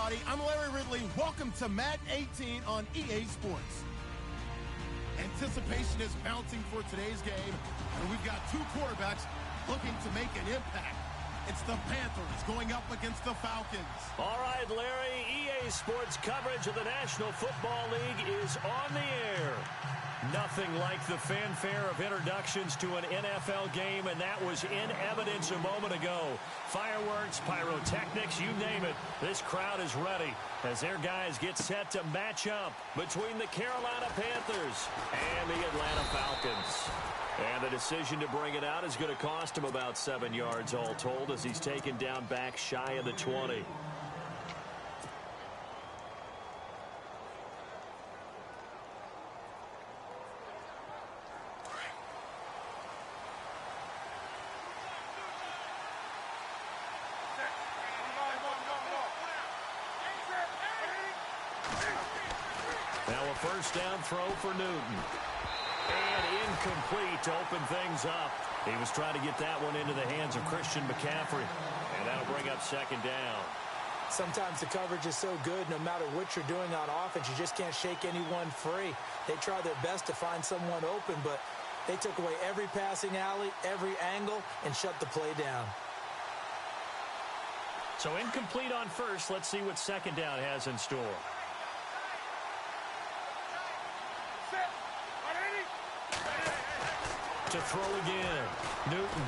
everybody. I'm Larry Ridley. Welcome to Madden 18 on EA Sports. Anticipation is mounting for today's game, and we've got two quarterbacks looking to make an impact. It's the Panthers going up against the Falcons. All right, Larry, EA Sports coverage of the National Football League is on the air. Nothing like the fanfare of introductions to an NFL game, and that was in evidence a moment ago. Fireworks, pyrotechnics, you name it. This crowd is ready as their guys get set to match up between the Carolina Panthers and the Atlanta Falcons. And the decision to bring it out is going to cost him about 7 yards all told as he's taken down back shy of the 20. Now a first down throw for Newton. And incomplete to open things up. He was trying to get that one into the hands of Christian McCaffrey. And that'll bring up second down. Sometimes the coverage is so good, no matter what you're doing on offense, you just can't shake anyone free. They try their best to find someone open, but they took away every passing alley, every angle, and shut the play down. So incomplete on first. Let's see what second down has in store. To throw again. Newton.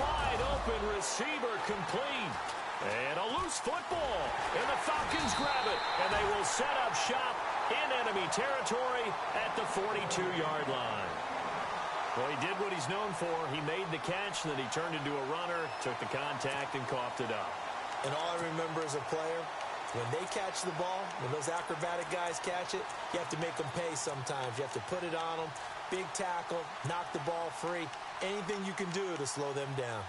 Wide open receiver complete. And a loose football. And the Falcons grab it. And they will set up shop in enemy territory at the 42-yard line. Well, he did what he's known for. He made the catch, then he turned into a runner, took the contact, and coughed it up. And all I remember as a player, when they catch the ball, when those acrobatic guys catch it, you have to make them pay sometimes. You have to put it on them, big tackle, knock the ball free, anything you can do to slow them down.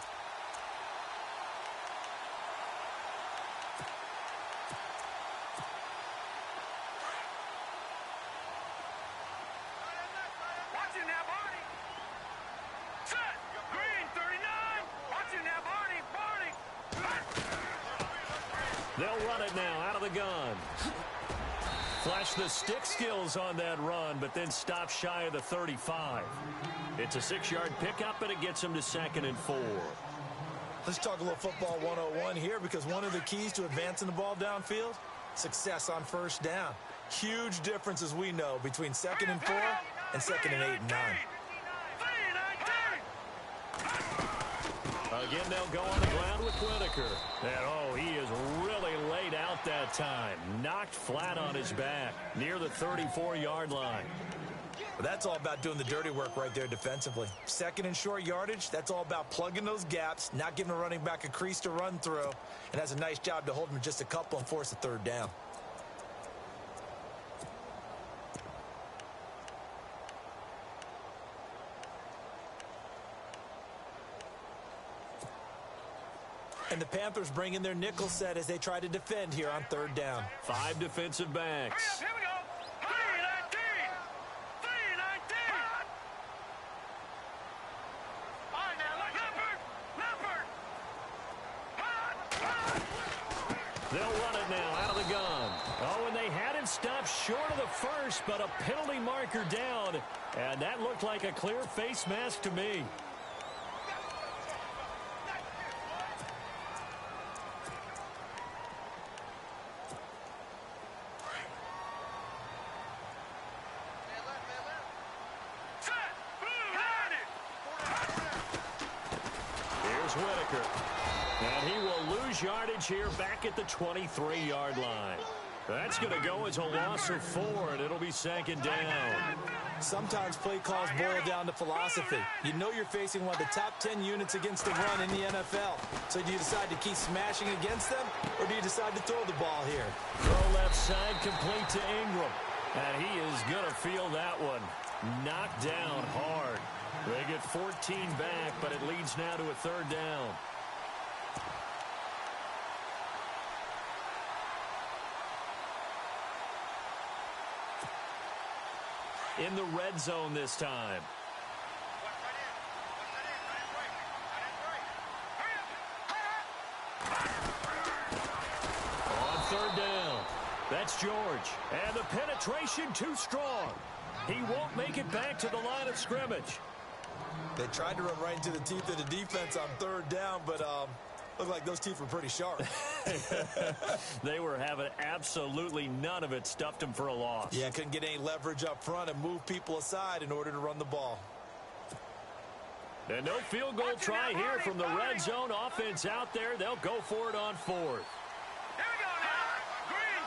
Watching that Barney. Set. Green 39. Watching that Barney. They'll run it now out of the gun. Flash the stick skills on that run, but then stop shy of the 35. It's a 6-yard pickup, and it gets him to 2nd and 4. Let's talk a little football 101 here, because one of the keys to advancing the ball downfield, success on first down. Huge difference, as we know, between 2nd and 4 and 2nd and 8 and 9. Again, they'll go on the ground with Whitaker. And, he is really laid out that time. Knocked flat on his back near the 34-yard line. But that's all about doing the dirty work right there defensively. 2nd and short yardage, that's all about plugging those gaps, not giving a running back a crease to run through, and has a nice job to hold him just a couple and force a 3rd down. And the Panthers bring in their nickel set as they try to defend here on 3rd down. 5 defensive backs. Here we go. 319. 319. All right, now, Leopard. They'll run it now out of the gun. And they had him stopped short of the first, but a penalty marker down. And that looked like a clear face mask to me. Whitaker. And he will lose yardage here back at the 23-yard line. That's going to go as a loss of 4, and it'll be 2nd down. Sometimes play calls boil down to philosophy. You know you're facing one of the top 10 units against the run in the NFL. So do you decide to keep smashing against them, or do you decide to throw the ball here? Throw left side complete to Ingram. And he is going to feel that one. Knocked down hard. They get 14 back, but it leads now to a 3rd down. In the red zone this time. George. And the penetration too strong. He won't make it back to the line of scrimmage. They tried to run right into the teeth of the defense on third down, but looked like those teeth were pretty sharp. They were having absolutely none of it. Stuffed him for a loss. Yeah, couldn't get any leverage up front and move people aside in order to run the ball. And no field goal try here from the red zone offense out there. They'll go for it on fourth. Here we go now. Green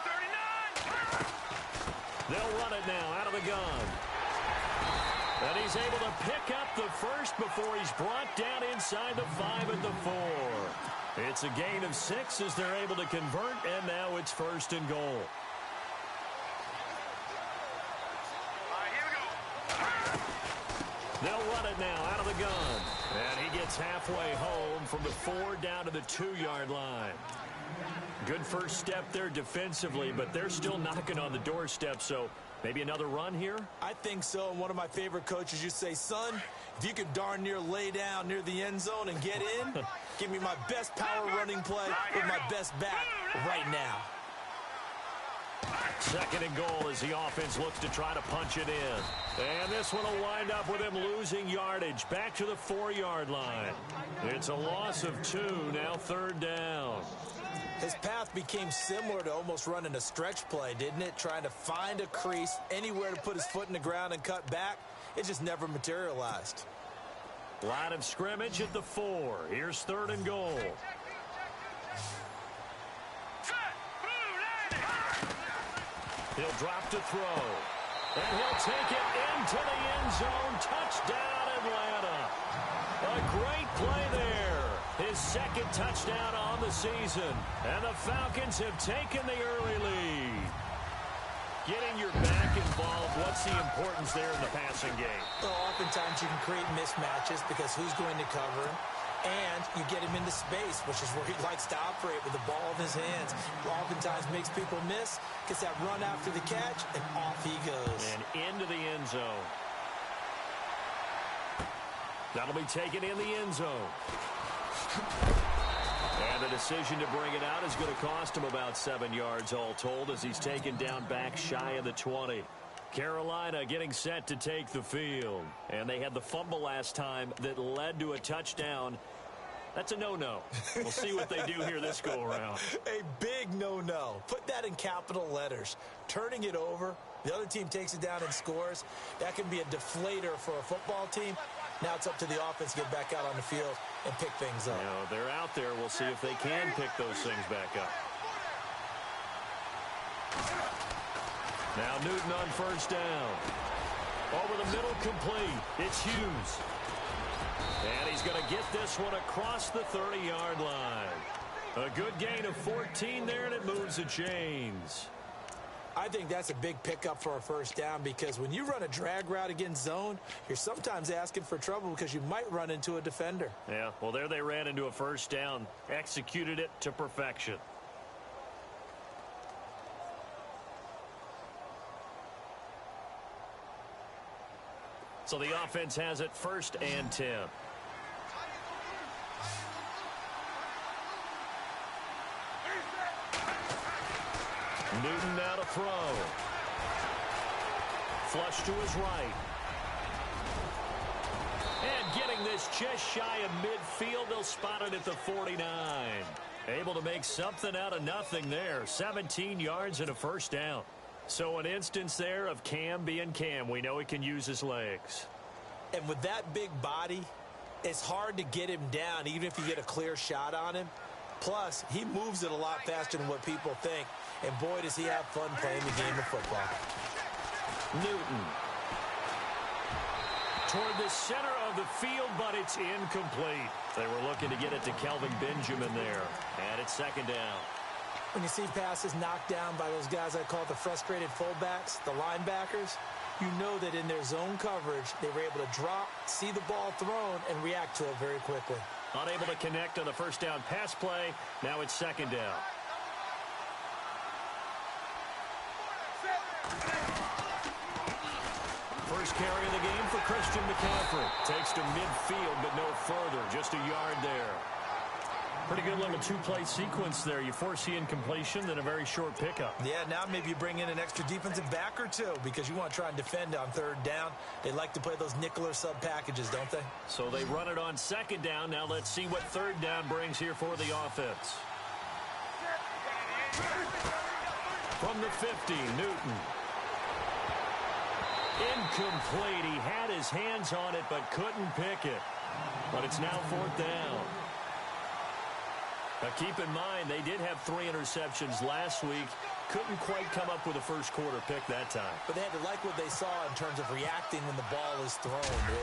39. They'll run it now out of the gun. And he's able to pick up the first before he's brought down inside the 5 at the 4. It's a gain of 6 as they're able to convert, and now it's 1st and goal. All right, here we go. They'll run it now out of the gun. And he gets halfway home from the 4 down to the 2-yard line. Good first step there defensively, but they're still knocking on the doorstep, so maybe another run here? I think so. And one of my favorite coaches used to say, son, if you could darn near lay down near the end zone and get in, give me my best power running play with my best back right now. 2nd and goal as the offense looks to try to punch it in. And this one will wind up with him losing yardage back to the 4-yard line. It's a loss of 2, now 3rd down. His path became similar to almost running a stretch play, didn't it? Trying to find a crease, anywhere to put his foot in the ground and cut back. It just never materialized. Line of scrimmage at the 4. Here's 3rd and goal. He'll drop to throw. And he'll take it into the end zone. Touchdown, Atlanta. A great play there. His 2nd touchdown on the season. And the Falcons have taken the early lead. Getting your back involved, what's the importance there in the passing game? Well, oftentimes you can create mismatches because who's going to cover him? And you get him into space, which is where he likes to operate with the ball in his hands. Oftentimes makes people miss, gets that run after the catch, and off he goes. And into the end zone. That'll be taken in the end zone. And the decision to bring it out is going to cost him about 7 yards all told as he's taken down back shy of the 20. Carolina getting set to take the field. And they had the fumble last time that led to a touchdown. That's a no-no. We'll see what they do here this go-around. A big no-no. Put that in capital letters. Turning it over, the other team takes it down and scores. That can be a deflator for a football team. Now it's up to the offense to get back out on the field and pick things up. You know, they're out there. We'll see if they can pick those things back up. Now Newton on 1st down. Over the middle, complete. It's Hughes. And he's going to get this one across the 30-yard line. A good gain of 14 there, and it moves the chains. I think that's a big pickup for a 1st down because when you run a drag route against zone, you're sometimes asking for trouble because you might run into a defender. Yeah, well, there they ran into a 1st down. Executed it to perfection. So the offense has it 1st and 10. Newton now to throw. Flush to his right. And getting this just shy of midfield, they'll spot it at the 49. Able to make something out of nothing there. 17 yards and a 1st down. So an instance there of Cam being Cam. We know he can use his legs. And with that big body, it's hard to get him down even if you get a clear shot on him. Plus, he moves it a lot faster than what people think. And boy, does he have fun playing the game of football. Newton. Toward the center of the field, but it's incomplete. They were looking to get it to Kelvin Benjamin there. And it's 2nd down. When you see passes knocked down by those guys I call the frustrated fullbacks, the linebackers, you know that in their zone coverage, they were able to drop, see the ball thrown, and react to it very quickly. Unable to connect on the 1st down pass play. Now it's 2nd down. First carry of the game for Christian McCaffrey. Takes to midfield, but no further. Just a yard there. Pretty good little two-play sequence there. You force the incompletion, then a very short pickup. Yeah, now maybe you bring in an extra defensive back or two because you want to try and defend on third down. They like to play those nickel or sub packages, don't they? So they run it on second down. Now let's see what third down brings here for the offense. From the 50, Newton. Incomplete. He had his hands on it but couldn't pick it. But it's now fourth down. Now keep in mind, they did have 3 interceptions last week. Couldn't quite come up with a first quarter pick that time. But they had to like what they saw in terms of reacting when the ball is thrown.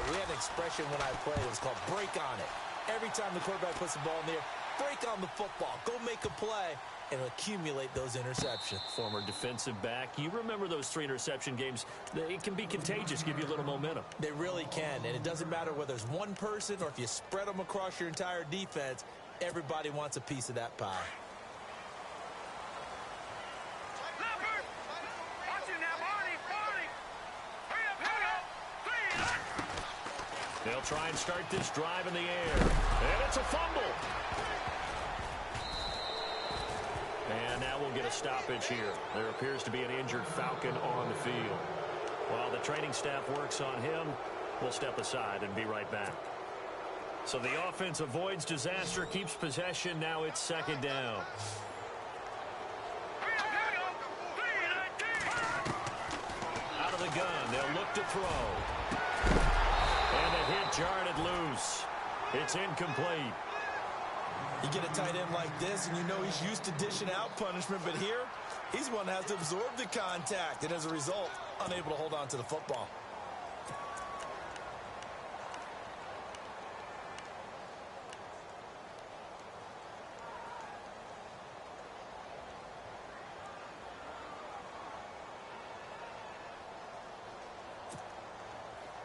We had an expression when I played. It was called break on it. Every time the quarterback puts the ball in the air, break on the football. Go make a play and accumulate those interceptions. Former defensive back. You remember those 3 interception games. It can be contagious, give you a little momentum. They really can, and it doesn't matter whether it's one person or if you spread them across your entire defense. Everybody wants a piece of that pie. Leopard! Watch it now, Barney! Hurry up! They'll try and start this drive in the air. And it's a fumble. And now we'll get a stoppage here. There appears to be an injured Falcon on the field. While the training staff works on him, we'll step aside and be right back. So the offense avoids disaster, keeps possession. Now it's second down. Out of the gun, they'll look to throw. And the hit jarred it loose. It's incomplete. You get a tight end like this, and you know he's used to dishing out punishment, but here, he's one that has to absorb the contact, and as a result, unable to hold on to the football.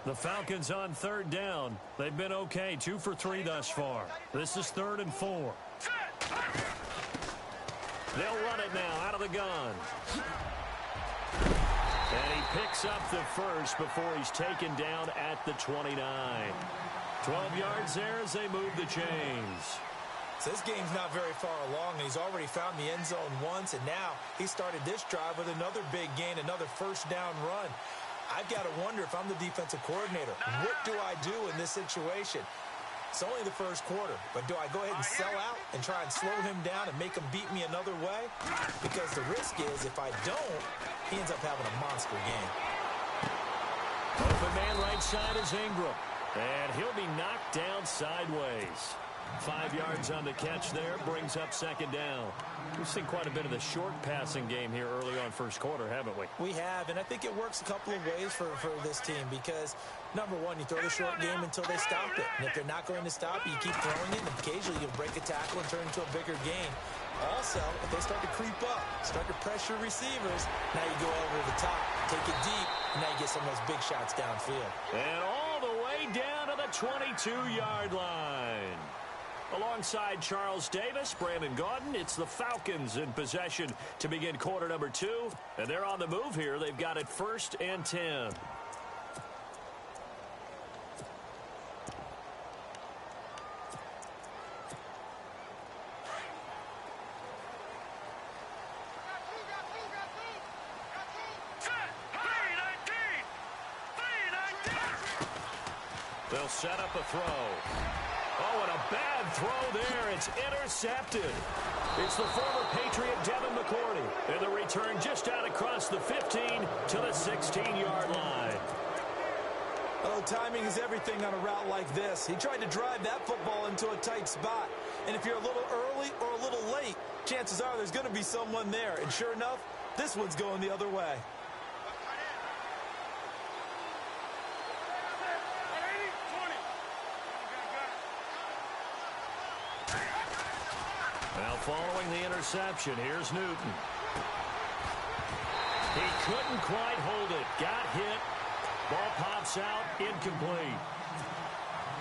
The Falcons on third down. They've been okay, 2 for 3 thus far. This is 3rd and 4. They'll run it now out of the gun. And he picks up the first before he's taken down at the 29. 12 yards there as they move the chains. So this game's not very far along, and he's already found the end zone once, and now he started this drive with another big gain, another first down run. I've got to wonder if I'm the defensive coordinator. What do I do in this situation? It's only the first quarter, but do I go ahead and sell out and try and slow him down and make him beat me another way? Because the risk is if I don't, he ends up having a monster game. Open man right side is Ingram, and he'll be knocked down sideways. 5 yards on the catch there, brings up second down. We've seen quite a bit of the short passing game here early on first quarter, haven't we? We have, and I think it works a couple of ways for this team because, number one, you throw the short game until they stop it. And if they're not going to stop it, you keep throwing it, and occasionally you break a tackle and turn it into a bigger game. Also, if they start to creep up, start to pressure receivers, now you go over the top, take it deep, and now you get some of those big shots downfield. And all the way down to the 22-yard line. Alongside Charles Davis, Brandon Gaudin, it's the Falcons in possession to begin quarter number 2. And they're on the move here. They've got it 1st and 10. They'll set up a throw. Oh, and a bad throw there. It's intercepted. It's the former Patriot Devin McCourty. And the return just out across the 15 to the 16-yard line. Oh, timing is everything on a route like this. He tried to drive that football into a tight spot. And if you're a little early or a little late, chances are there's going to be someone there. And sure enough, this one's going the other way. Now following the interception, here's Newton. He couldn't quite hold it. Got hit. Ball pops out. Incomplete.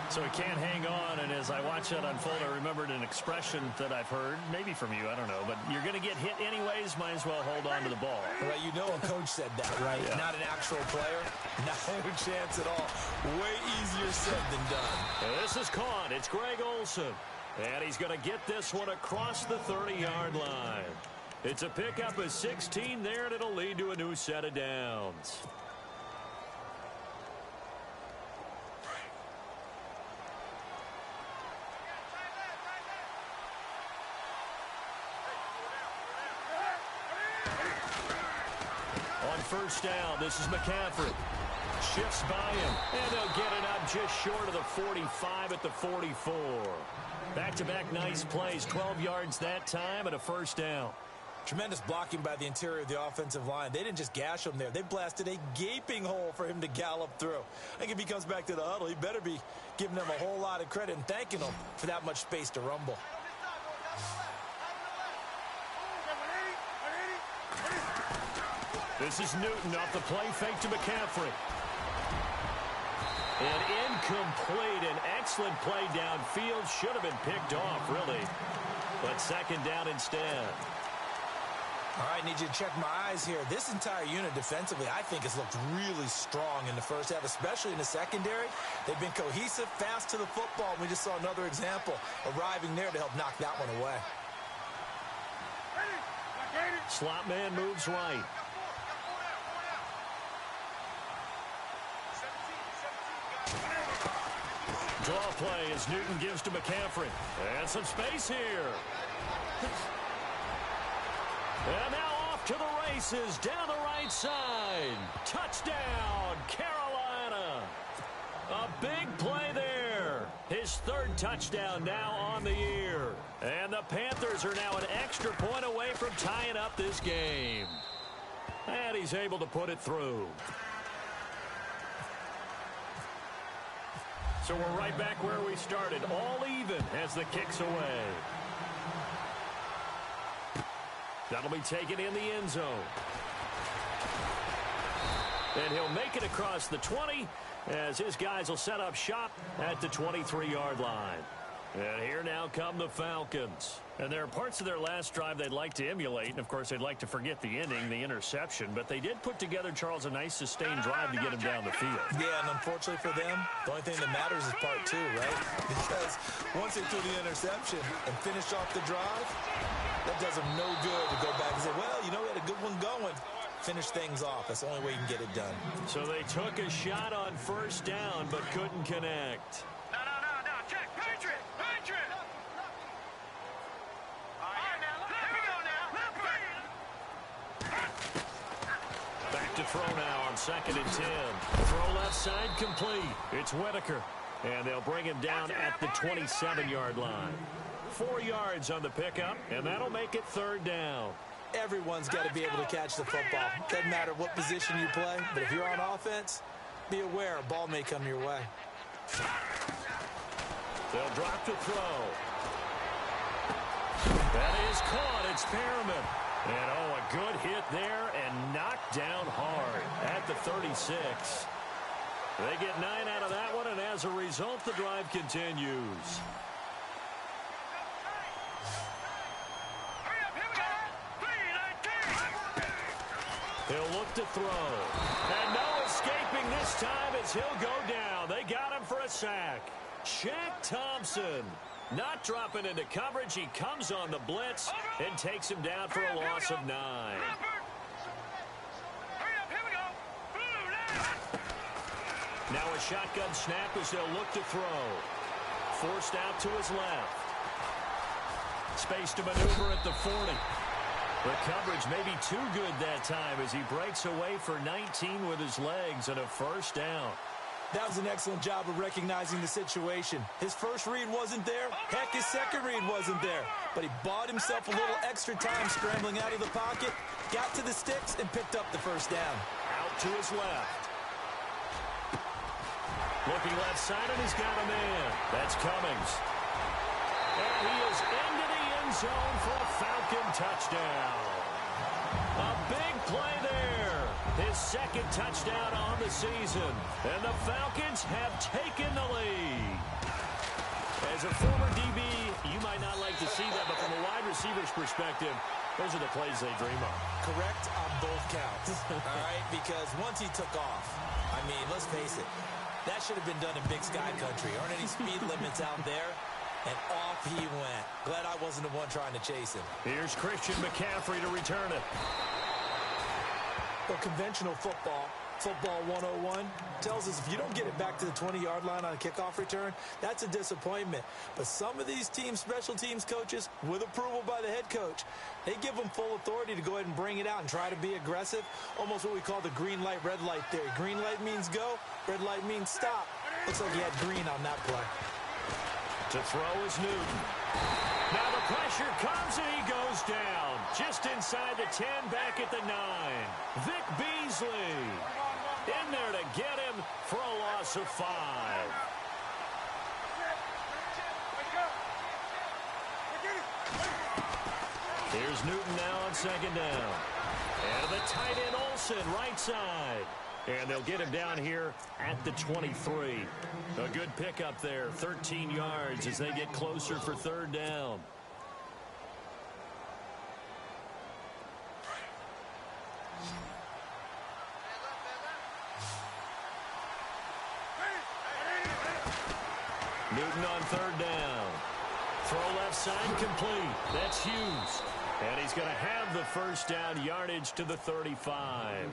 So he can't hang on, and as I watch that unfold, I remembered an expression that I've heard, maybe from you, I don't know, but you're going to get hit anyways, might as well hold on to the ball. Right, you know a coach said that, right? Yeah. Not an actual player. No chance at all. Way easier said than done. This is caught. It's Greg Olsen. And he's going to get this one across the 30-yard line. It's a pickup of 16 there, and it'll lead to a new set of downs. On first down, this is McCaffrey. Shifts by him, and they'll get it up just short of the 45 at the 44. Back-to-back nice plays, 12 yards that time, and a first down. Tremendous blocking by the interior of the offensive line. They didn't just gash him there. They blasted a gaping hole for him to gallop through. I think if he comes back to the huddle, he better be giving them a whole lot of credit and thanking them for that much space to rumble. This is Newton off the play fake to McCaffrey. And incomplete. An excellent play downfield. Should have been picked off, really. But second down instead. All right, need you to check my eyes here. This entire unit defensively, I think, has looked really strong in the first half, especially in the secondary. They've been cohesive, fast to the football. We just saw another example arriving there to help knock that one away. Slot man moves right. Draw play as Newton gives to McCaffrey. And some space here. And now off to the races down the right side. Touchdown, Carolina. A big play there. His third touchdown now on the year. And the Panthers are now an extra point away from tying up this game. And he's able to put it through. So we're right back where we started, all even as the kick's away. That'll be taken in the end zone. And he'll make it across the 20 as his guys will set up shop at the 23-yard line. And here now come the Falcons. And there are parts of their last drive they'd like to emulate. And, of course, they'd like to forget the ending, the interception. But they did put together, Charles, a nice sustained drive to get him down the field. Yeah, and unfortunately for them, the only thing that matters is part two, right? Because once they threw the interception and finished off the drive, that does them no good to go back and say, well, you know, we had a good one going. Finish things off. That's the only way you can get it done. So they took a shot on first down but couldn't connect. No. Check. Patriot. All right, now. Here we go now. Back to throw now on 2nd and 10. Throw left side complete. It's Whitaker. And they'll bring him down at the 27-yard line. 4 yards on the pickup, and that'll make it third down. Everyone's got to be able to catch the football. Doesn't matter what position you play, but if you're on offense, be aware a ball may come your way. They'll drop to throw. That is caught. It's Perriman. And, a good hit there and knocked down hard at the 36. They get 9 out of that one, and as a result, the drive continues. He'll look to throw. And no escaping this time as he'll go down. They got him for a sack. Shaq Thompson not dropping into coverage. He comes on the blitz and takes him down for a loss of 9. Now a shotgun snap as they'll look to throw. Forced out to his left. Space to maneuver at the 40. The coverage may be too good that time as he breaks away for 19 with his legs and a first down. That was an excellent job of recognizing the situation. His first read wasn't there. Heck, his second read wasn't there. But he bought himself a little extra time scrambling out of the pocket, got to the sticks, and picked up the first down. Out to his left. Looking left side, and he's got a man. That's Cummings. And he is into the end zone for a Falcon touchdown. A big play there. His second touchdown on the season. And the Falcons have taken the lead. As a former DB, you might not like to see that, but from a wide receiver's perspective, those are the plays they dream of. Correct on both counts. All right, because once he took off, I mean, let's face it, that should have been done in Big Sky country. Aren't any speed limits out there? And off he went. Glad I wasn't the one trying to chase him. Here's Christian McCaffrey to return it. Well, conventional football 101, tells us if you don't get it back to the 20-yard line on a kickoff return, that's a disappointment. But some of these teams, special teams coaches, with approval by the head coach, they give them full authority to go ahead and bring it out and try to be aggressive, almost what we call the green light, red light theory. Green light means go, red light means stop. Looks like he had green on that play. To throw is Newton. Now the pressure comes and he goes down. Just inside the 10, back at the 9. Vic Beasley in there to get him for a loss of 5. Here's Newton now on second down. And the tight end Olsen, right side. And they'll get him down here at the 23. A good pickup there, 13 yards as they get closer for third down. Newton on third down. Throw left side complete. That's Hughes. And he's going to have the first down, yardage to the 35.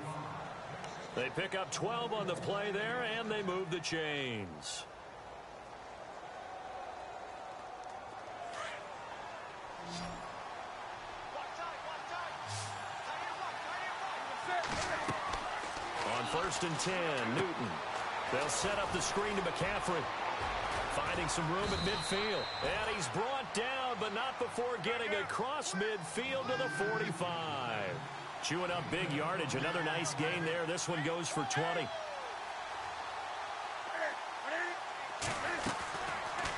They pick up 12 on the play there, and they move the chains. On first and 10, Newton. They'll set up the screen to McCaffrey. Finding some room at midfield. And he's brought down, but not before getting across midfield to the 45. Chewing up big yardage. Another nice gain there. This one goes for 20.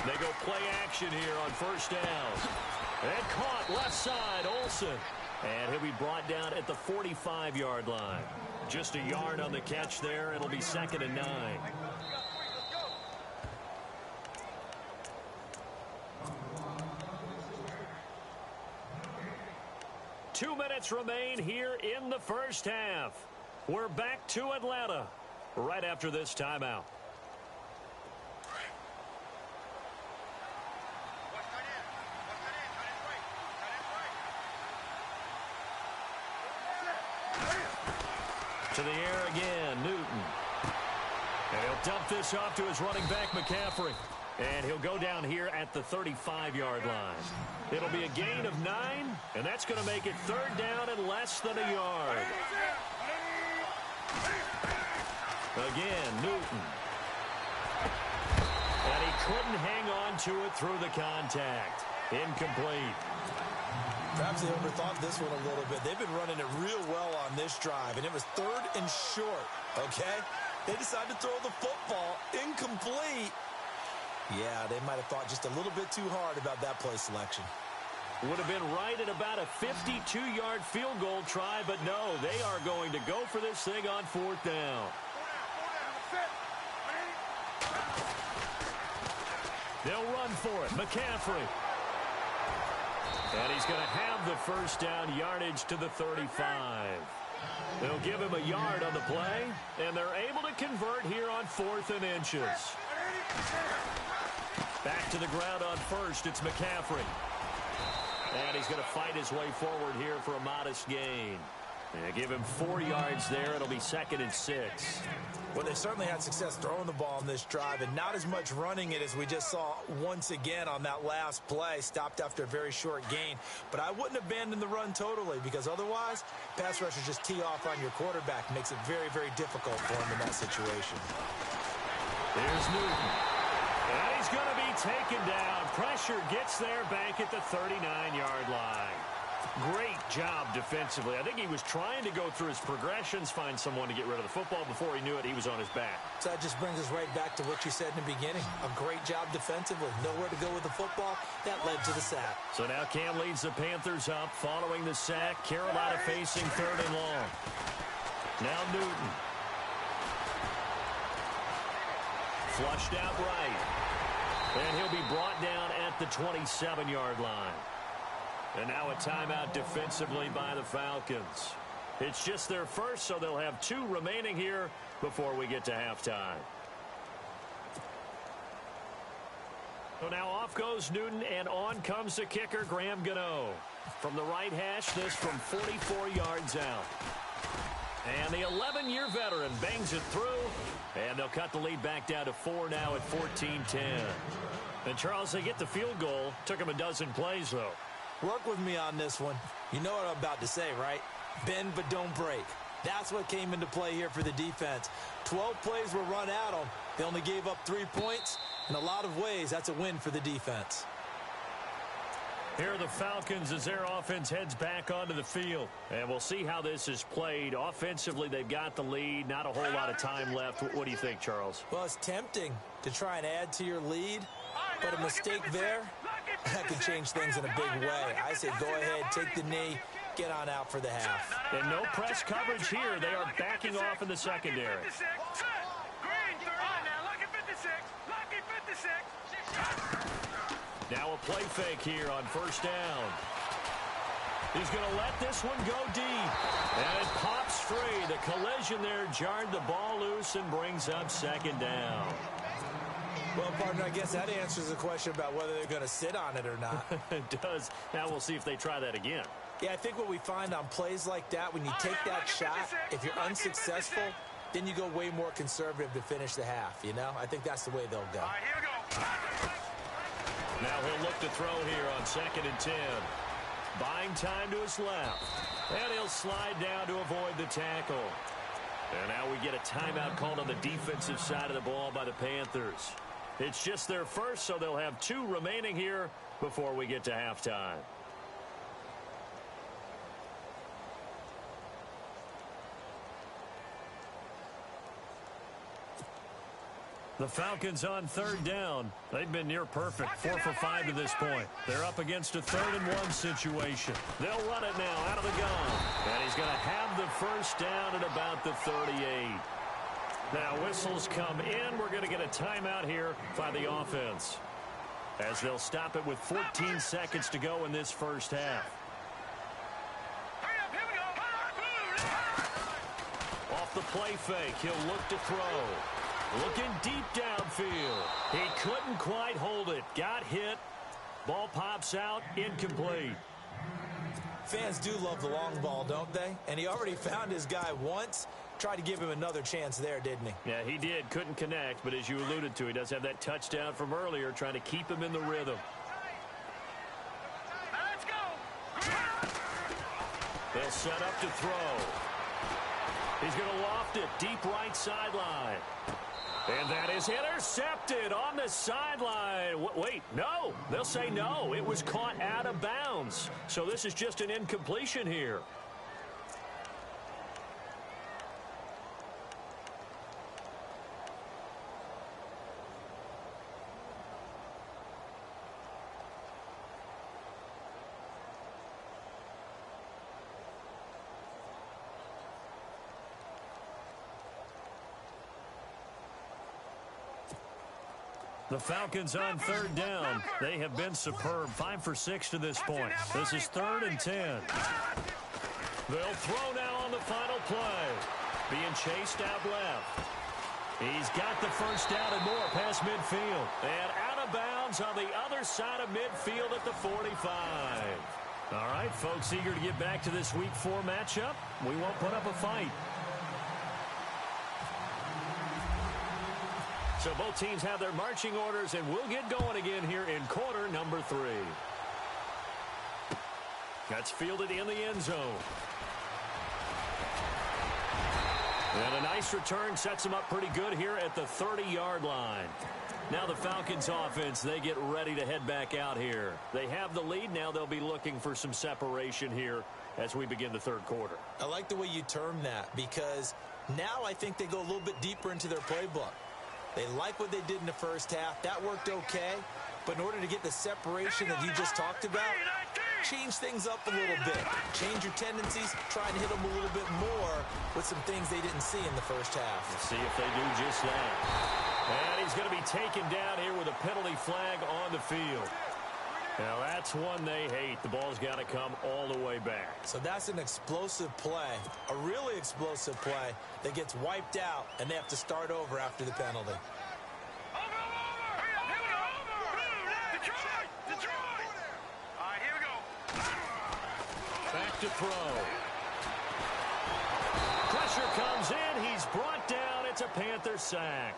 They go play action here on first down. And caught left side, Olsen. And he'll be brought down at the 45-yard line. Just a yard on the catch there. It'll be second and 9. 2 minutes remain here in the first half. We're back to Atlanta right after this timeout. To the air again, Newton. And he'll dump this off to his running back, McCaffrey. And he'll go down here at the 35-yard line. It'll be a gain of 9, and that's going to make it third down and less than a yard. Again, Newton. And he couldn't hang on to it through the contact. Incomplete. Perhaps they overthought this one a little bit. They've been running it real well on this drive, and it was third and short, okay? They decided to throw the football incomplete. Yeah, they might have thought just a little bit too hard about that play selection. Would have been right at about a 52-yard field goal try, but no, they are going to go for this thing on fourth down. They'll run for it. McCaffrey. And he's going to have the first down, yardage to the 35. They'll give him a yard on the play, and they're able to convert here on 4th and inches. Back to the ground on first, it's McCaffrey. And he's going to fight his way forward here for a modest gain. And give him 4 yards there. It'll be second and 6. Well, they certainly had success throwing the ball in this drive, and not as much running it as we just saw once again on that last play. Stopped after a very short gain. But I wouldn't abandon the run totally, because otherwise, pass rushers just tee off on your quarterback. Makes it very, very difficult for him in that situation. There's Newton. And he's going to be taken down. Pressure gets there back at the 39-yard line. Great job defensively. I think he was trying to go through his progressions, find someone to get rid of the football. Before he knew it, he was on his back. So that just brings us right back to what you said in the beginning. A great job defensively. Nowhere to go with the football. That led to the sack. So now Cam leads the Panthers up following the sack. Carolina facing third and long. Now Newton. Flushed out right. And he'll be brought down at the 27-yard line. And now a timeout defensively by the Falcons. It's just their first, so they'll have 2 remaining here before we get to halftime. So now off goes Newton, and on comes the kicker, Graham Gano. From the right hash, this from 44 yards out. And the 11-year veteran bangs it through, and they'll cut the lead back down to 4 now at 14-10. And, Charles, they get the field goal. Took them a dozen plays, though. Work with me on this one. You know what I'm about to say, right? Bend but don't break. That's what came into play here for the defense. 12 plays were run at them. They only gave up 3 points. In a lot of ways, that's a win for the defense. Here are the Falcons as their offense heads back onto the field. And we'll see how this is played. Offensively, they've got the lead. Not a whole lot of time left. What do you think, Charles? Well, it's tempting to try and add to your lead. But a mistake there, that can change things in a big way. I say go ahead, take the knee, get on out for the half. And no press coverage here. They are backing off in the secondary. Now a play fake here on first down. He's going to let this one go deep. And it pops free. The collision there jarred the ball loose and brings up second down. Well, partner, I guess that answers the question about whether they're going to sit on it or not. It does. Now we'll see if they try that again. Yeah, I think what we find on plays like that, when you take that shot, if you're unsuccessful, then you go way more conservative to finish the half, you know? I think that's the way they'll go. All right, here we go. Now he'll look to throw here on 2nd and 10. Buying time to his left. And he'll slide down to avoid the tackle. And now we get a timeout called on the defensive side of the ball by the Panthers. It's just their first, so they'll have 2 remaining here before we get to halftime. The Falcons on 3rd down. They've been near perfect, 4 for 5 to this point. They're up against a 3rd and 1 situation. They'll run it now out of the gun. And he's going to have the first down at about the 38. Now whistles come in. We're going to get a timeout here by the offense, as they'll stop it with 14 seconds to go in this first half. Off the play fake, he'll look to throw. Looking deep downfield. He couldn't quite hold it. Got hit. Ball pops out. Incomplete. Fans do love the long ball, don't they? And he already found his guy once. Tried to give him another chance there, didn't he? Yeah, he did. Couldn't connect, but as you alluded to, he does have that touchdown from earlier, trying to keep him in the rhythm. Let's go. They'll set up to throw. He's going to loft it deep right sideline. And that is intercepted on the sideline. Wait, no. They'll say no. It was caught out of bounds. So this is just an incompletion here. The Falcons on 3rd down. They have been superb. 5 for 6 to this point. This is 3rd and 10. They'll throw now on the final play. Being chased out left. He's got the first down and more past midfield. And out of bounds on the other side of midfield at the 45. All right, folks, eager to get back to this Week 4 matchup. We won't put up a fight. So both teams have their marching orders, and we'll get going again here in quarter number 3. That's fielded in the end zone. And a nice return sets them up pretty good here at the 30-yard line. Now the Falcons offense, they get ready to head back out here. They have the lead. Now they'll be looking for some separation here as we begin the 3rd quarter. I like the way you term that, because now I think they go a little bit deeper into their playbook. They like what they did in the first half. That worked okay. But in order to get the separation that you just talked about, change things up a little bit. Change your tendencies. Try and hit them a little bit more with some things they didn't see in the first half. Let's see if they do just that. And he's going to be taken down here with a penalty flag on the field. Now that's one they hate. The ball's got to come all the way back. So that's an explosive play, a really explosive play that gets wiped out, and they have to start over after the penalty. look to throw. Pressure comes in. He's brought down. It's a Panther sack.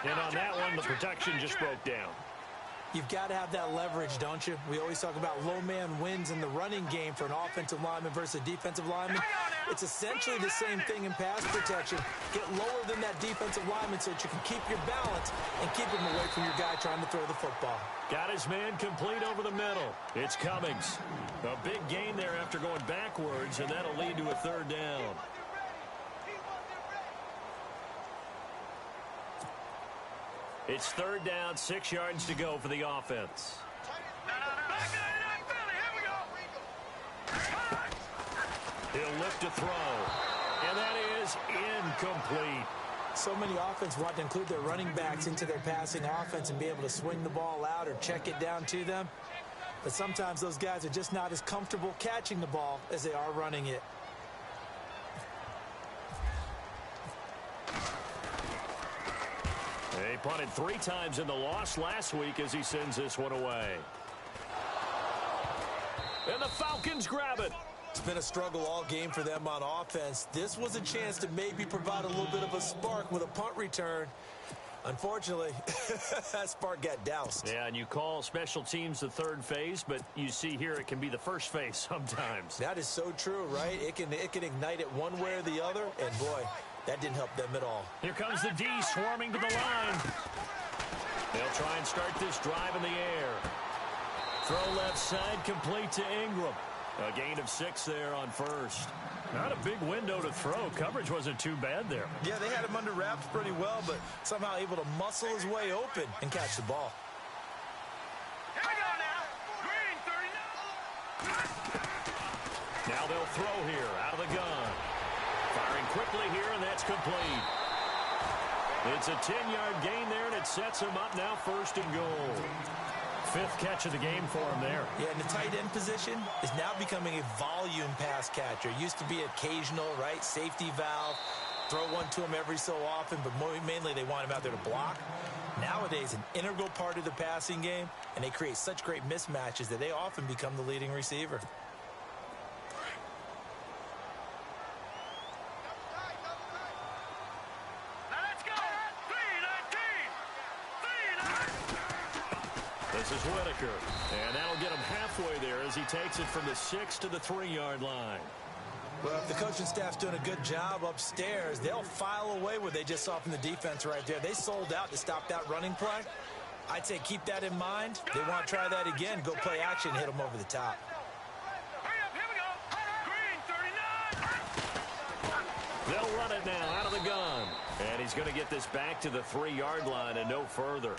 And on that one, the protection just broke down. You've got to have that leverage, don't you? We always talk about low man wins in the running game for an offensive lineman versus a defensive lineman. It's essentially the same thing in pass protection. Get lower than that defensive lineman so that you can keep your balance and keep him away from your guy trying to throw the football. Got his man complete over the middle. It's Cummings. A big gain there after going backwards, and that'll lead to a third down. It's third down, 6 yards to go for the offense. He'll look to throw, and that is incomplete. So many offenses want to include their running backs into their passing offense and be able to swing the ball out or check it down to them. But sometimes those guys are just not as comfortable catching the ball as they are running it. They punted 3 times in the loss last week as he sends this one away. And the Falcons grab it. It's been a struggle all game for them on offense. This was a chance to maybe provide a little bit of a spark with a punt return. Unfortunately, that spark got doused. Yeah, and you call special teams the third phase, but you see here it can be the first phase sometimes. That is so true, right? It can ignite it one way or the other, and boy, that didn't help them at all. Here comes the D swarming to the line. They'll try and start this drive in the air. Throw left side, complete to Ingram. A gain of 6 there on first. Not a big window to throw. Coverage wasn't too bad there. Yeah, they had him under wraps pretty well, but somehow able to muscle his way open and catch the ball. Here we go now. Green 39. Now they'll throw here out of the gun. Firing quickly here, and that's complete. It's a 10-yard gain there, and it sets him up now first and goal. 5th catch of the game for him there. Yeah, and the tight end position is now becoming a volume pass catcher. Used to be occasional, right? Safety valve. Throw one to him every so often, but mainly they want him out there to block. Nowadays, an integral part of the passing game, and they create such great mismatches that they often become the leading receiver. This is Whitaker, and that'll get him halfway there as he takes it from the 6 to the 3-yard line. Well, if the coaching staff's doing a good job upstairs, they'll file away what they just saw from the defense right there. They sold out to stop that running play. I'd say keep that in mind. They want to try that again, go play action, hit them over the top. Hurry up, here we go. Green 39. They'll run it now out of the gun. And he's going to get this back to the 3-yard line and no further.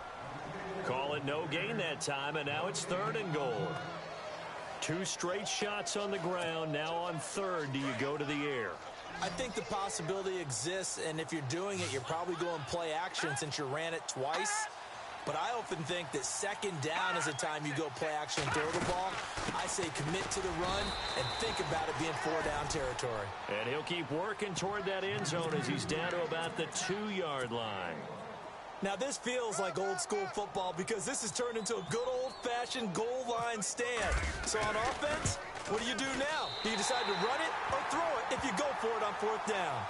Call it no gain that time, and now it's 3rd and goal. 2 straight shots on the ground. Now on 3rd, do you go to the air? I think the possibility exists, and if you're doing it, you're probably going play action since you ran it twice. But I often think that 2nd down is the time you go play action and throw the ball. I say commit to the run and think about it being 4-down territory. And he'll keep working toward that end zone as he's down to about the 2-yard line. Now, this feels like old-school football because this has turned into a good old-fashioned goal line stand. So on offense, what do you do now? Do you decide to run it or throw it if you go for it on 4th down?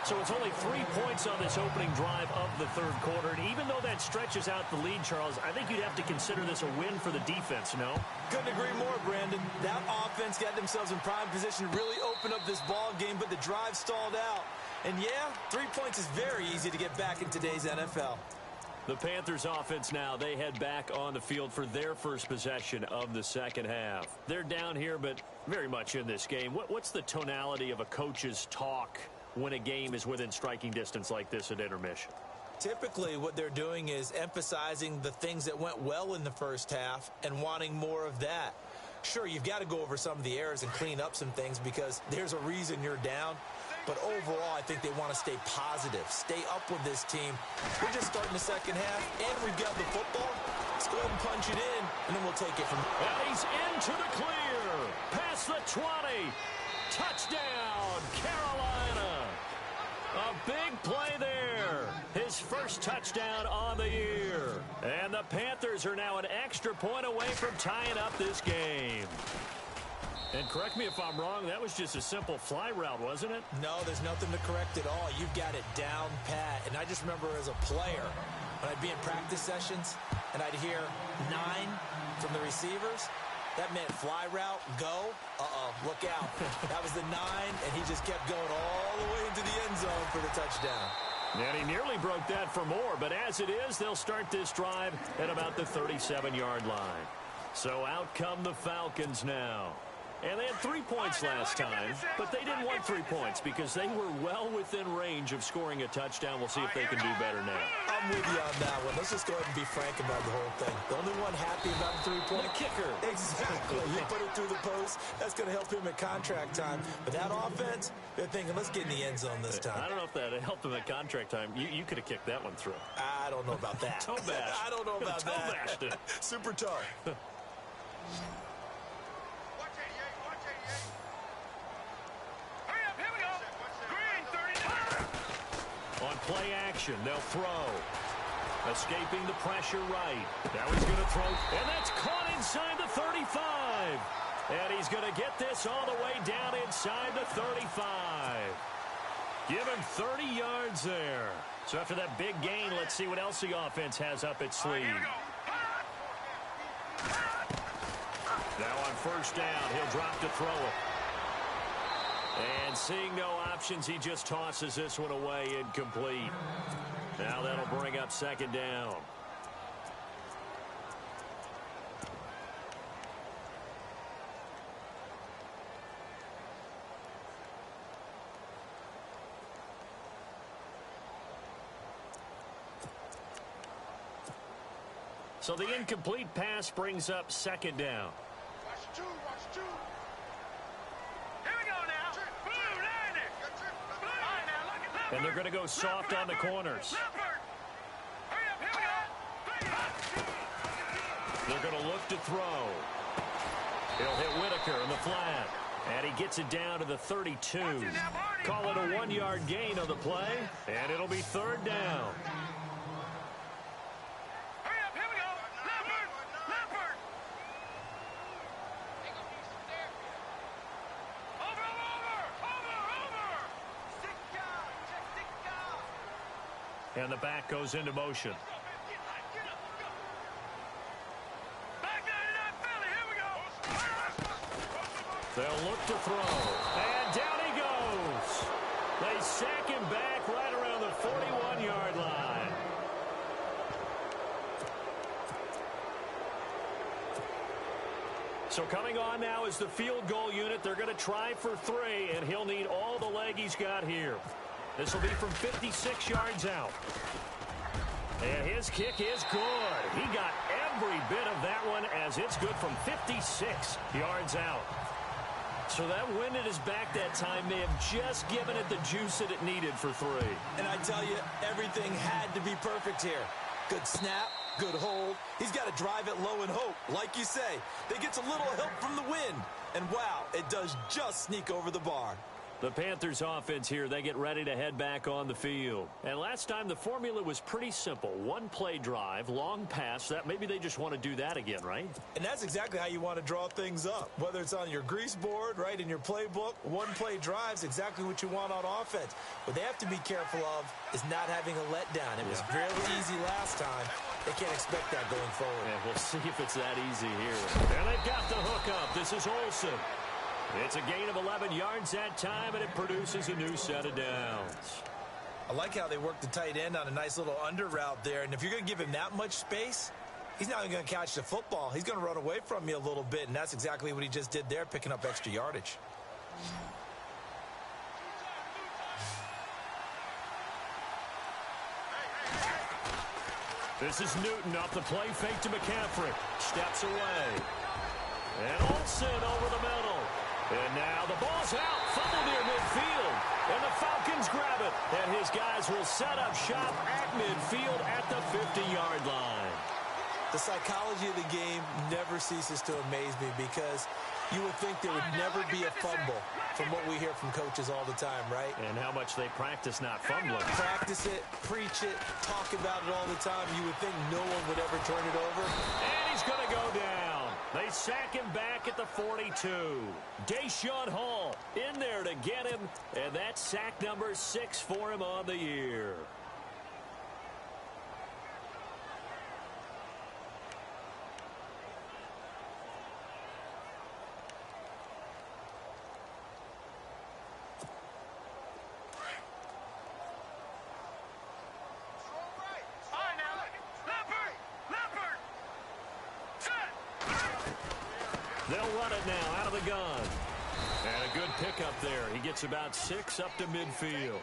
So it's only 3 points on this opening drive of the 3rd quarter. And even though that stretches out the lead, Charles, I think you'd have to consider this a win for the defense, no? Couldn't agree more, Brandon. That offense got themselves in prime position to really open up this ball game, but the drive stalled out. And yeah, 3 points is very easy to get back in today's NFL. The Panthers offense now, they head back on the field for their first possession of the 2nd half. They're down here, but very much in this game. What's the tonality of a coach's talk when a game is within striking distance like this at intermission? Typically, what they're doing is emphasizing the things that went well in the first half and wanting more of that. Sure, you've got to go over some of the errors and clean up some things because there's a reason you're down. But overall, I think they want to stay positive, stay up with this team. We're just starting the 2nd half, and we've got the football. Let's go ahead and punch it in, and then we'll take it from there. And he's into the clear. Past the 20. Touchdown, Carolina. A big play there. His first touchdown on the year. And the Panthers are now an extra point away from tying up this game. And correct me if I'm wrong, that was just a simple fly route, wasn't it? No, there's nothing to correct at all. You've got it down pat. And I just remember as a player, when I'd be in practice sessions and I'd hear 9 from the receivers, that meant fly route, go. Look out. That was the 9, and he just kept going all the way into the end zone for the touchdown. And he nearly broke that for more, but as it is, they'll start this drive at about the 37-yard line. So out come the Falcons now. And they had 3 points last time, but they didn't want 3 points because they were well within range of scoring a touchdown. We'll see if they can do better now. I'm with you on that one. Let's just go ahead and be frank about the whole thing. The only one happy about the 3-point kicker. Exactly. You put it through the post. That's going to help him at contract time. But that offense, they're thinking, let's get in the end zone this time. I don't know if that helped him at contract time. You could have kicked that one through. I don't know about that. Toe bash. I don't know about that. Toe bashed it. Super tough. On play action, they'll throw. Escaping the pressure right. Now he's going to throw, and that's caught inside the 35. And he's going to get this all the way down inside the 35. Give him 30 yards there. So after that big gain, let's see what else the offense has up its sleeve. Now on first down, he'll drop to throw it. And seeing no options, he just tosses this one away incomplete. Now that'll bring up second down. So the incomplete pass brings up second down. Watch two. Here we go now. Blue, 90. And they're going to go soft on the corners. They're going to look to throw. He'll hit Whitaker in the flat. And he gets it down to the 32. Call it a 1-yard gain on the play. And it'll be third down. And the back goes into motion. They'll look to throw. And down he goes. They sack him back right around the 41-yard line. So coming on now is the field goal unit. They're going to try for 3, and he'll need all the leg he's got here. This will be from 56 yards out. And his kick is good. He got every bit of that one as it's good from 56 yards out. So that wind at his back that time may have just given it the juice that it needed for 3. And I tell you, everything had to be perfect here. Good snap, good hold. He's got to drive it low and hope. Like you say, they gets a little help from the wind. And wow, it does just sneak over the bar. The Panthers offense here, they get ready to head back on the field. And last time the formula was pretty simple. 1-play drive, long pass. That maybe they just want to do that again, right? And that's exactly how you want to draw things up. Whether it's on your grease board, right, in your playbook, 1-play drive's exactly what you want on offense. What they have to be careful of is not having a letdown. It was fairly easy last time. They can't expect that going forward. Yeah, we'll see if it's that easy here. And they've got the hook up. This is Olsen. It's a gain of 11 yards that time, and it produces a new set of downs. I like how they work the tight end on a nice little under route there. And if you're going to give him that much space, he's not going to catch the football. He's going to run away from you a little bit, and that's exactly what he just did there, picking up extra yardage. This is Newton off the play fake to McCaffrey. Steps away. And Olsen over the middle. And now the ball's out. Fumble near midfield. And the Falcons grab it. And his guys will set up shop at midfield at the 50-yard line. The psychology of the game never ceases to amaze me because you would think there would never be a fumble from what we hear from coaches all the time, right? And how much they practice not fumbling. Practice it, preach it, talk about it all the time. You would think no one would ever turn it over. And he's going to go down. They sack him back at the 42. Deshaun Hall in there to get him, and that's sack number 6 for him on the year. They'll run it now out of the gun. And a good pickup there. He gets about 6 up to midfield.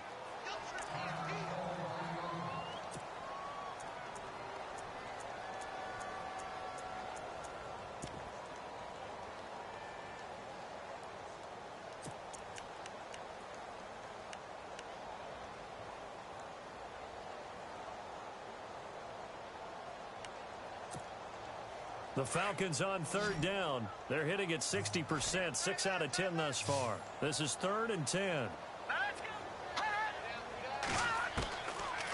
The Falcons on 3rd down. They're hitting at 60%, 6 out of 10 thus far. This is 3rd and 10.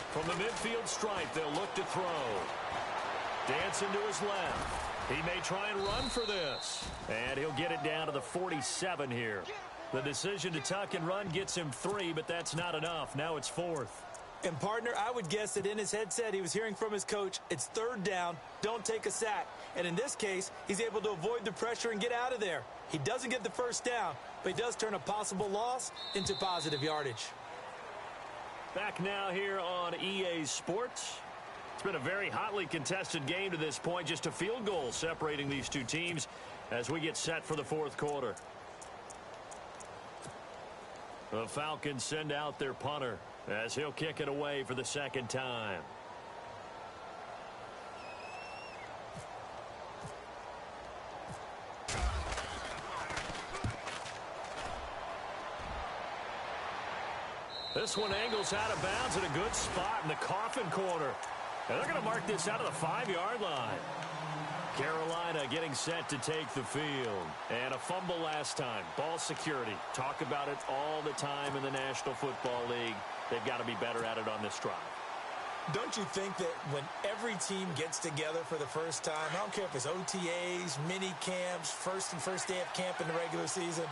From the midfield stripe, they'll look to throw. Dancing to his left. He may try and run for this. And he'll get it down to the 47 here. The decision to tuck and run gets him 3, but that's not enough. Now it's 4th. And, partner, I would guess that in his headset he was hearing from his coach, it's 3rd down, don't take a sack. And in this case, he's able to avoid the pressure and get out of there. He doesn't get the 1st down, but he does turn a possible loss into positive yardage. Back now here on EA Sports. It's been a very hotly contested game to this point. Just a field goal separating these two teams as we get set for the 4th quarter. The Falcons send out their punter as he'll kick it away for the 2nd time. This one angles out of bounds at a good spot in the coffin corner. And they're going to mark this out of the 5-yard line. Carolina getting set to take the field. And a fumble last time. Ball security. Talk about it all the time in the National Football League. They've got to be better at it on this drive. Don't you think that when every team gets together for the first time, I don't care if it's OTAs, mini camps, first day of camp in the regular season,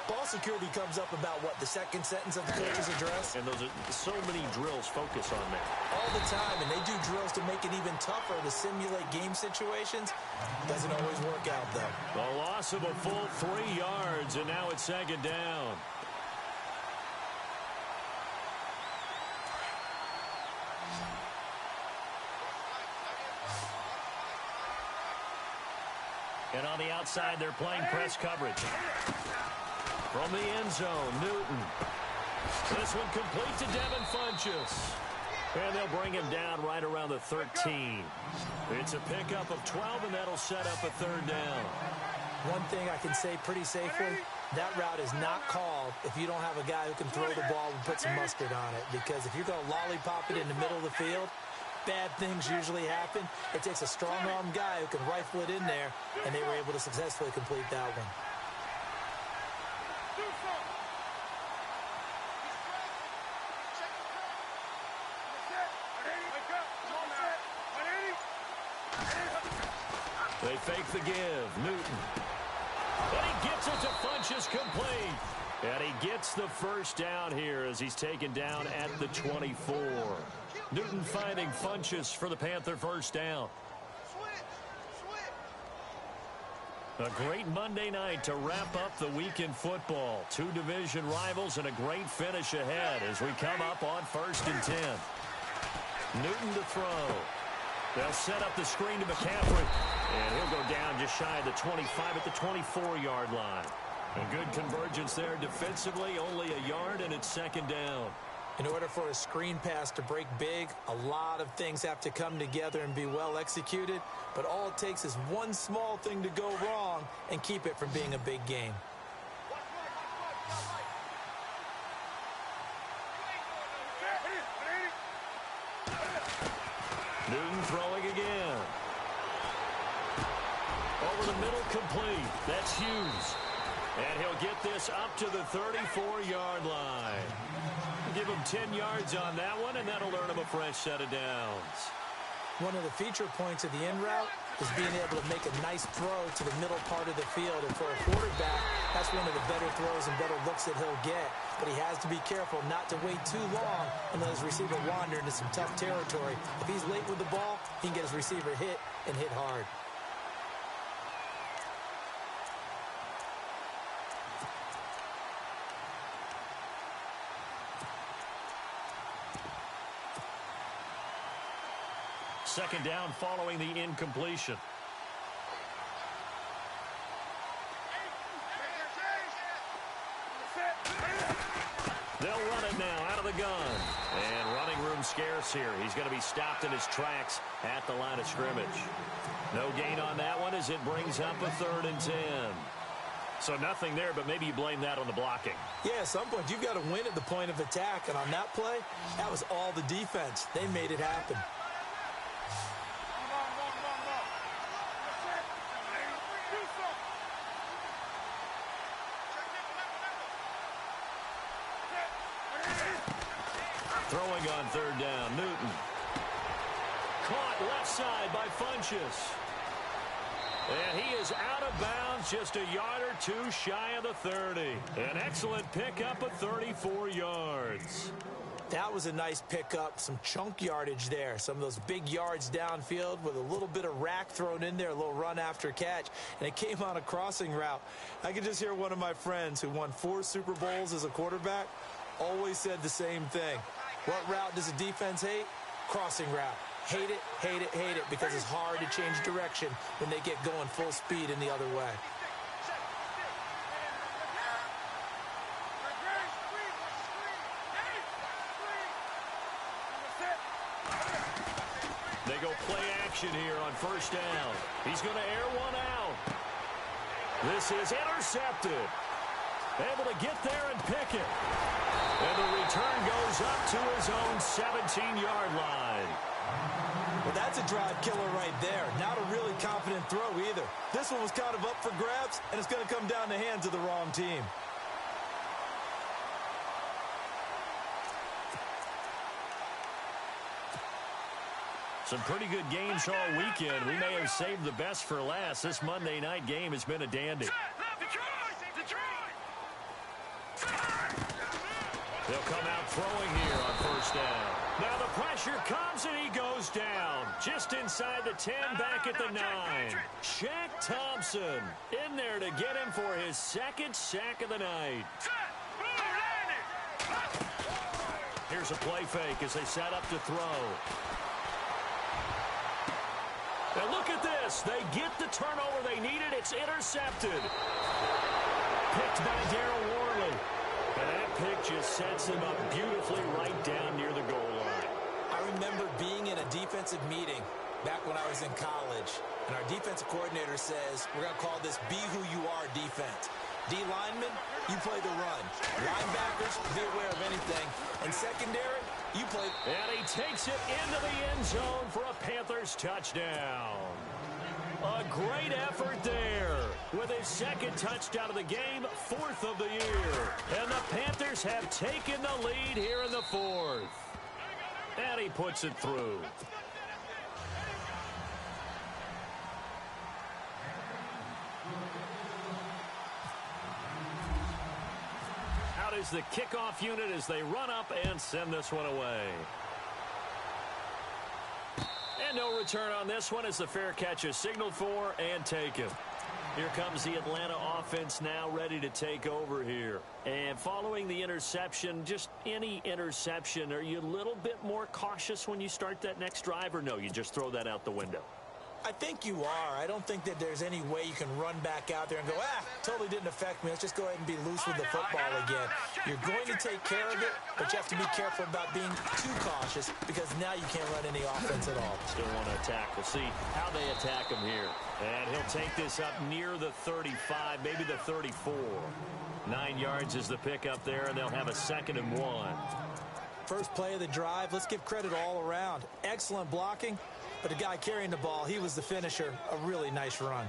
ball security comes up about, what, the 2nd sentence of the coach's address? And those are so many drills focus on that. All the time, and they do drills to make it even tougher to simulate game situations. Doesn't always work out, though. A loss of a full 3 yards, and now it's 2nd down. And on the outside, they're playing press coverage. From the end zone, Newton. This one complete to Devin Funchess. And they'll bring him down right around the 13. It's a pickup of 12, and that'll set up a 3rd down. One thing I can say pretty safely, that route is not called if you don't have a guy who can throw the ball and put some mustard on it. Because if you're going to lollipop it in the middle of the field, bad things usually happen. It takes a strong-arm guy who can rifle it in there, and they were able to successfully complete that one. They fake the give. Newton. And he gets it to Funchess complete. And he gets the 1st down here as he's taken down at the 24. Newton finding Funchess for the Panther 1st down. A great Monday night to wrap up the week in football. 2 division rivals and a great finish ahead as we come up on 1st and 10. Newton to throw. They'll set up the screen to McCaffrey. And he'll go down just shy of the 25 at the 24-yard line. A good convergence there defensively, only a yard, and it's 2nd down. In order for a screen pass to break big, a lot of things have to come together and be well executed. But all it takes is one small thing to go wrong and keep it from being a big game. Newton throwing again. Over the middle, complete. That's Hughes. And he'll get this up to the 34-yard line. Give him 10 yards on that one, and that'll earn him a fresh set of downs. One of the feature points of the in route is being able to make a nice throw to the middle part of the field. And for a quarterback, that's one of the better throws and better looks that he'll get. But he has to be careful not to wait too long and let his receiver wander into some tough territory. If he's late with the ball, he can get his receiver hit and hit hard. Second down following the incompletion. They'll run it now out of the gun. And running room scarce here. He's going to be stopped in his tracks at the line of scrimmage. No gain on that one as it brings up a 3rd and 10. So nothing there, but maybe you blame that on the blocking. Yeah, at some point, you've got to win at the point of attack. And on that play, that was all the defense. They made it happen. Throwing on 3rd down, Newton. Caught left side by Funchess. And he is out of bounds, just a yard or two shy of the 30. An excellent pickup of 34 yards. That was a nice pickup, some chunk yardage there. Some of those big yards downfield with a little bit of rack thrown in there, a little run after catch. And it came on a crossing route. I could just hear one of my friends who won 4 Super Bowls as a quarterback always said the same thing. What route does a defense hate? Crossing route. Hate it, hate it, hate it, because it's hard to change direction when they get going full speed in the other way. They go play action here on 1st down. He's going to air one out. This is intercepted. Able to get there and pick it. And the return goes up to his own 17-yard line. Well, that's a drive killer right there. Not a really confident throw either. This one was kind of up for grabs, and it's going to come down the hands of the wrong team. Some pretty good games all weekend. We may have saved the best for last. This Monday night game has been a dandy. They'll come out throwing here on 1st down. Now the pressure comes and he goes down. Just inside the 10, back at the 9. Shaq Thompson in there to get him for his 2nd sack of the night. Here's a play fake as they set up to throw. Now look at this. They get the turnover they needed. It's intercepted. Picked by Darryl Worley. And that pick just sets him up beautifully right down near the goal line. I remember being in a defensive meeting back when I was in college, and our defensive coordinator says, we're going to call this Be Who You Are defense. D linemen, you play the run. Linebackers, be aware of anything. And secondary, you play. And he takes it into the end zone for a Panthers touchdown. A great effort there with his 2nd touchdown of the game, 4th of the year. And the Panthers have taken the lead here in the 4th. And he puts it through. Out is the kickoff unit as they run up and send this one away. And no return on this one as the fair catch is signaled for and taken. Here comes the Atlanta offense now ready to take over here. And following the interception, just any interception, are you a little bit more cautious when you start that next drive, or no, you just throw that out the window? I think you are. I don't think that there's any way you can run back out there and go, totally didn't affect me. Let's just go ahead and be loose with the football again. You're going to take care of it, but you have to be careful about being too cautious because now you can't run any offense at all. Still want to attack. We'll see how they attack him here. And he'll take this up near the 35, maybe the 34. 9 yards is the pickup there, and they'll have a 2nd and 1. First play of the drive, let's give credit all around. Excellent blocking. But the guy carrying the ball, he was the finisher. A really nice run.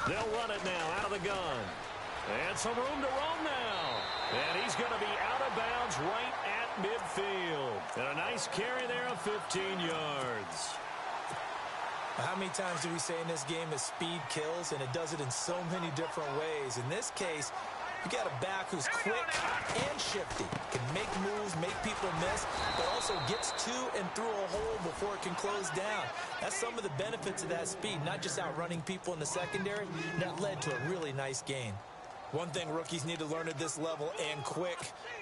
They'll run it now out of the gun. And some room to roam now. And he's going to be out of bounds right at midfield. And a nice carry there of 15 yards. How many times do we say in this game that speed kills, and it does it in so many different ways? In this case, you got a back who's quick and shifty, can make moves, make people miss, but also gets to and through a hole before it can close down. That's some of the benefits of that speed, not just outrunning people in the secondary. That led to a really nice gain. One thing rookies need to learn at this level, and quick: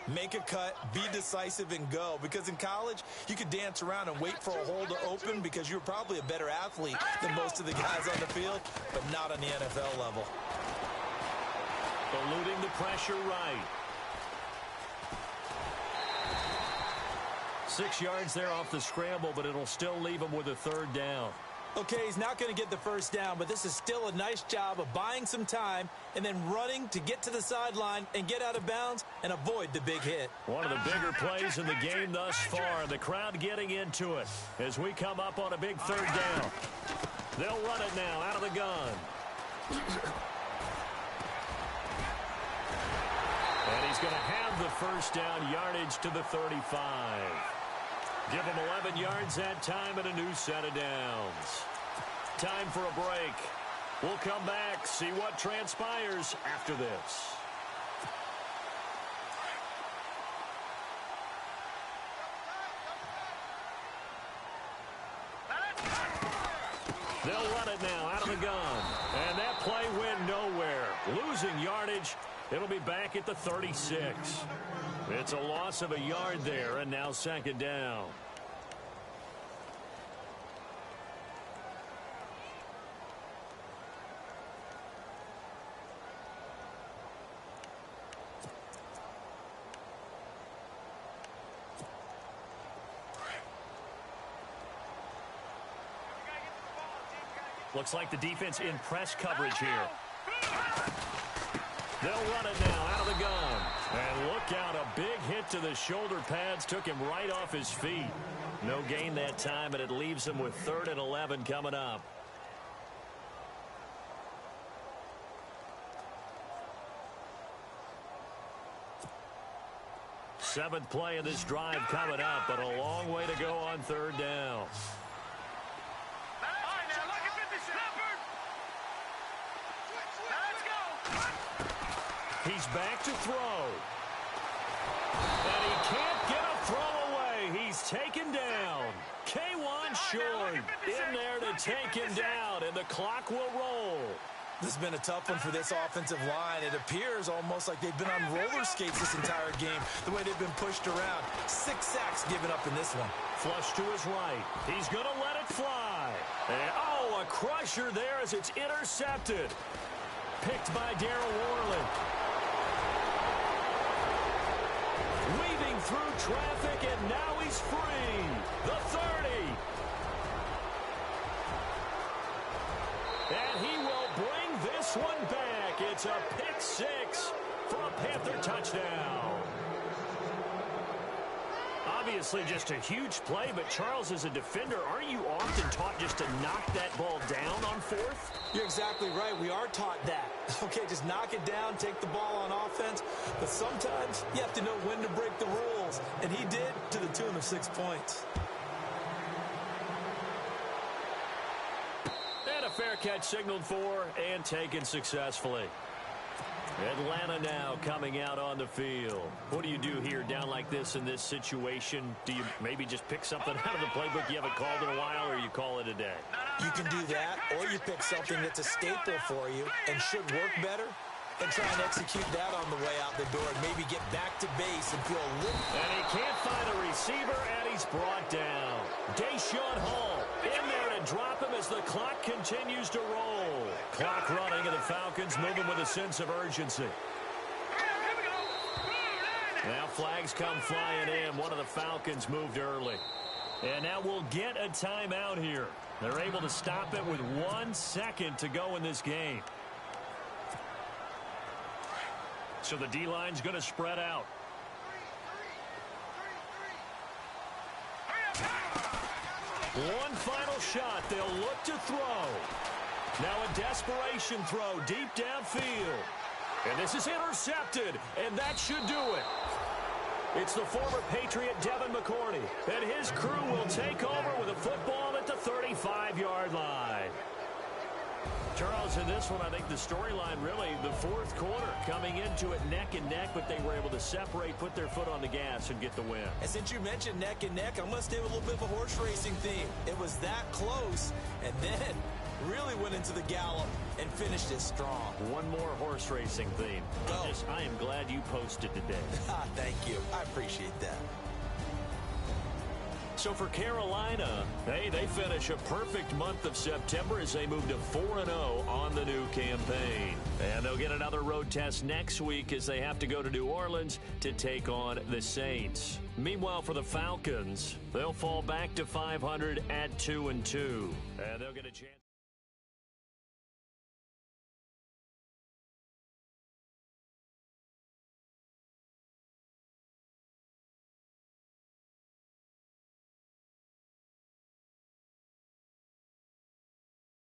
make a cut, be decisive, and go. Because in college, you could dance around and wait for a hole to open because you're probably a better athlete than most of the guys on the field, but not on the NFL level. Eluding the pressure right. 6 yards there off the scramble, but it'll still leave him with a third down. Okay, he's not going to get the first down, but this is still a nice job of buying some time and then running to get to the sideline and get out of bounds and avoid the big hit. One of the bigger plays in the game thus far. The crowd getting into it as we come up on a big third down. They'll run it now out of the gun. And he's going to have the first down, yardage to the 35. Give him 11 yards that time and a new set of downs. Time for a break. We'll come back, see what transpires after this. They'll run it now out of the gun. And that play went nowhere. Losing yardage. It'll be back at the 36. It's a loss of a yard there, and now second down. Looks like the defense in press coverage here. They'll run it now out of the gun. And look out, a big hit to the shoulder pads took him right off his feet. No gain that time, and it leaves him with 3rd and 11 coming up. Seventh play of this drive coming up, but a long way to go on third down. He's back to throw. And he can't get a throw away. He's taken down. K1 short in there to take him down, and the clock will roll. This has been a tough one for this offensive line. It appears almost like they've been on roller skates this entire game, the way they've been pushed around. 6 sacks given up in this one. Flush to his right. He's going to let it fly. And, oh, a crusher there as it's intercepted. Picked by Darryl Worley. Weaving through traffic, and now he's free. The 30. And he will bring this one back. It's a pick 6 for a Panther touchdown. Obviously just a huge play, but Charles, as a defender, aren't you often taught just to knock that ball down on 4th? You're exactly right. We are taught that. Okay, just knock it down, take the ball on offense. But sometimes you have to know when to break the rules. And he did, to the tune of 6 points. And a fair catch signaled for and taken successfully. Atlanta now coming out on the field. What do you do here down like this in this situation? Do you maybe just pick something out of the playbook you haven't called in a while, or you call it a day? You can do that, or you pick something that's a staple for you and should work better, and try and execute that on the way out the door and maybe get back to base and feel a little... And he can't find a receiver, and he's brought down. Deshaun Hall in there to drop him as the clock continues to roll. Clock running, and the Falcons moving with a sense of urgency. Now flags come flying in. One of the Falcons moved early. And now we'll get a timeout here. They're able to stop it with 1 second to go in this game. So the D-line's going to spread out. One final shot. They'll look to throw. Now a desperation throw deep downfield. And this is intercepted, and that should do it. It's the former Patriot Devin McCourty, and his crew will take over with a football at the 35-yard line. Charles, in this one, I think the storyline really, the fourth quarter, coming into it neck and neck, but they were able to separate, put their foot on the gas, and get the win. And since you mentioned neck and neck, I'm going to stay with a little bit of a horse racing theme. It was that close, and then really went into the gallop and finished it strong. One more horse racing theme. I am glad you posted today. Thank you. I appreciate that. So for Carolina, hey, they finish a perfect month of September as they move to 4-0 on the new campaign. And they'll get another road test next week as they have to go to New Orleans to take on the Saints. Meanwhile, for the Falcons, they'll fall back to 500 at 2-2. And they'll get a chance.